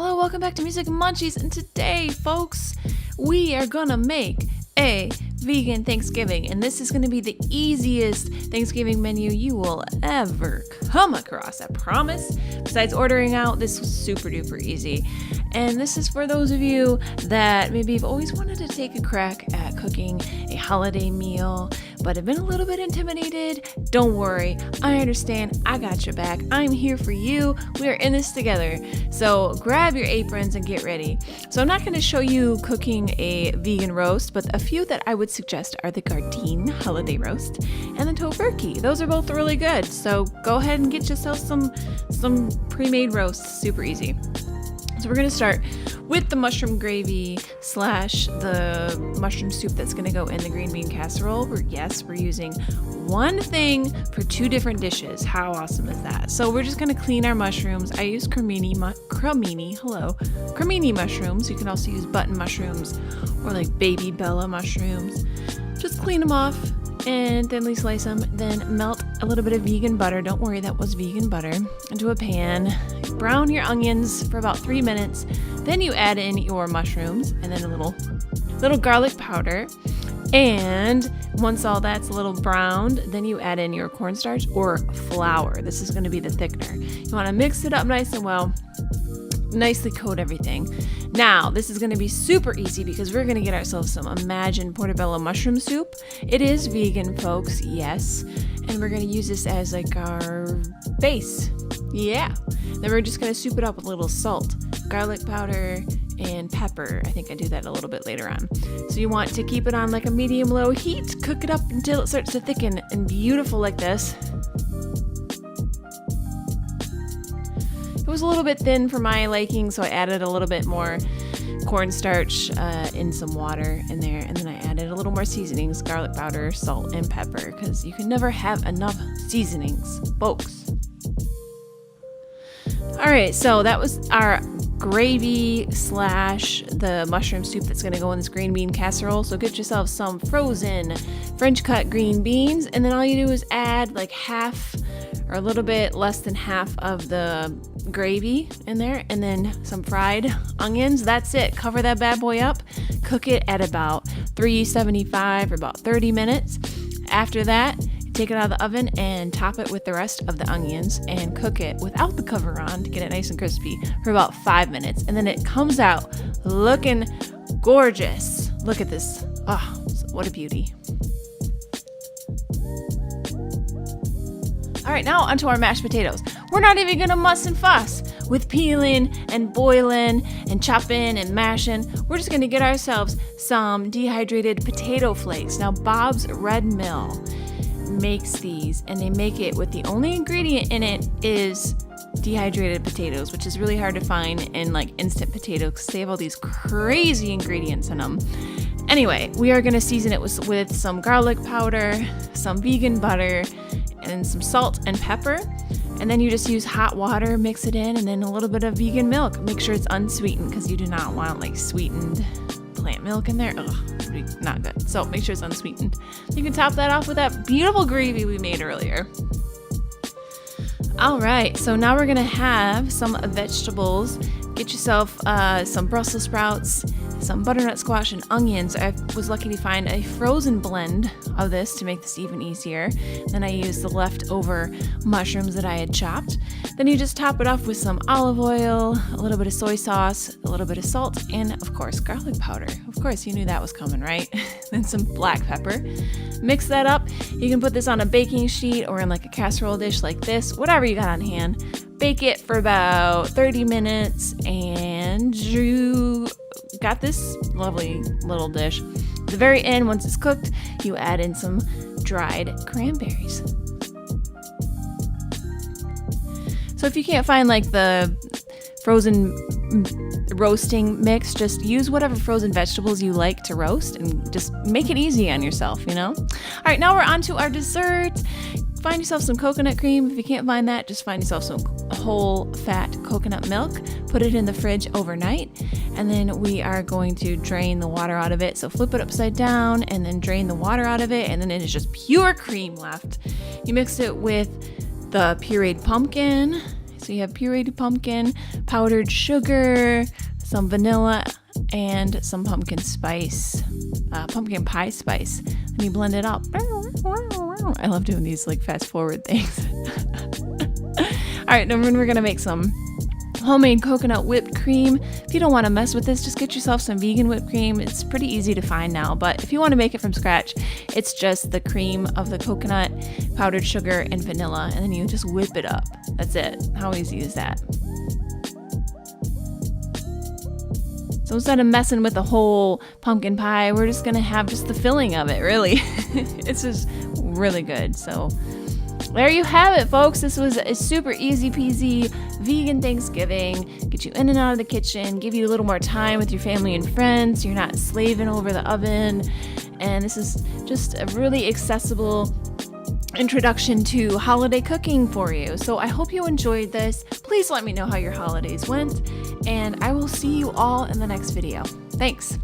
Hello, welcome back to Music and Munchies, and today, folks, we are gonna make a vegan Thanksgiving, and this is gonna be the easiest Thanksgiving menu you will ever come across, I promise. Besides ordering out, this was super duper easy. And this is for those of you that maybe have always wanted to take a crack at cooking a holiday meal, but have been a little bit intimidated. Don't worry, I understand. I got your back. I'm here for you. We are in this together. So grab your aprons and get ready. So I'm not going to show you cooking a vegan roast, but a few that I would suggest are the Gardein holiday roast and the Tofurkey. Those are both really good. So go ahead and get yourself some pre-made roasts. Super easy. So we're going to start with the mushroom gravy / the mushroom soup that's going to go in the green bean casserole. We're using one thing for two different dishes. How awesome is that? So we're just going to clean our mushrooms. I use cremini mushrooms. You can also use button mushrooms or like baby Bella mushrooms. Just clean them off and thinly slice them. Then melt a little bit of vegan butter. Don't worry, that was vegan butter. Into a pan. Brown your onions for about 3 minutes. Then you add in your mushrooms and then a little garlic powder. And once all that's a little browned, then you add in your cornstarch or flour. This is going to be the thickener. You want to mix it up nice and well. Nicely coat everything. Now, this is going to be super easy because we're going to get ourselves some Imagine Portobello mushroom soup. It is vegan, folks, yes. And we're going to use this as like our base. Yeah. Then we're just going to soup it up with a little salt, garlic powder, and pepper. I think I do that a little bit later on. So you want to keep it on like a medium-low heat. Cook it up until it starts to thicken and beautiful like this. It was a little bit thin for my liking, so I added a little bit more cornstarch in some water in there, and then I added a little more seasonings, garlic powder, salt, and pepper, because you can never have enough seasonings, folks. Alright, so that was our gravy / the mushroom soup that's going to go in this green bean casserole. So get yourself some frozen French cut green beans, and then all you do is add like half or a little bit less than half of the gravy in there, and then some fried onions. That's it. Cover that bad boy up. Cook it at about 375 for about 30 minutes. After that, take it out of the oven and top it with the rest of the onions and cook it without the cover on to get it nice and crispy for about 5 minutes. And then it comes out looking gorgeous. Look at this. Oh, what a beauty. All right, now onto our mashed potatoes. We're not even gonna muss and fuss with peeling and boiling and chopping and mashing. We're just gonna get ourselves some dehydrated potato flakes. Now, Bob's Red Mill makes these, and they make it with the only ingredient in it is dehydrated potatoes, which is really hard to find in like instant potatoes because they have all these crazy ingredients in them. Anyway, we are gonna season it with some garlic powder, some vegan butter, and some salt and pepper. And then you just use hot water, mix it in, and then a little bit of vegan milk. Make sure it's unsweetened because you do not want like sweetened plant milk in there. Ugh, it'd be not good. So make sure it's unsweetened. You can top that off with that beautiful gravy we made earlier. All right, so now we're gonna have some vegetables. Get yourself some Brussels sprouts, some butternut squash, and onions. I was lucky to find a frozen blend of this to make this even easier. Then I used the leftover mushrooms that I had chopped. Then you just top it off with some olive oil, a little bit of soy sauce, a little bit of salt, and of course garlic powder. Of course, you knew that was coming, right? Then some black pepper. Mix that up. You can put this on a baking sheet or in like a casserole dish like this, whatever you got on hand. Bake it for about 30 minutes and you got this lovely little dish. At the very end, once it's cooked, you add in some dried cranberries. So if you can't find like the frozen roasting mix, just use whatever frozen vegetables you like to roast and just make it easy on yourself, you know? All right, now we're on to our dessert. Find yourself some coconut cream. If you can't find that, just find yourself some whole fat coconut milk. Put it in the fridge overnight, and then we are going to drain the water out of it. So flip it upside down and then drain the water out of it, and then it is just pure cream left. You mix it with the pureed pumpkin, So you have pureed pumpkin, powdered sugar, some vanilla, and some pumpkin spice, pumpkin pie spice. And you blend it up. I love doing these like fast forward things. All right, then we're gonna make some homemade coconut whipped cream. If you don't want to mess with this, just get yourself some vegan whipped cream. It's pretty easy to find now, but if you want to make it from scratch, it's just the cream of the coconut, powdered sugar, and vanilla, and then you just whip it up. That's it. How easy is that? So instead of messing with the whole pumpkin pie, we're just gonna have just the filling of it, really. It's just really good. So there you have it, folks. This was a super easy peasy vegan Thanksgiving. Get you in and out of the kitchen, give you a little more time with your family and friends. You're not slaving over the oven. And this is just a really accessible introduction to holiday cooking for you. So I hope you enjoyed this. Please let me know how your holidays went, and I will see you all in the next video. Thanks.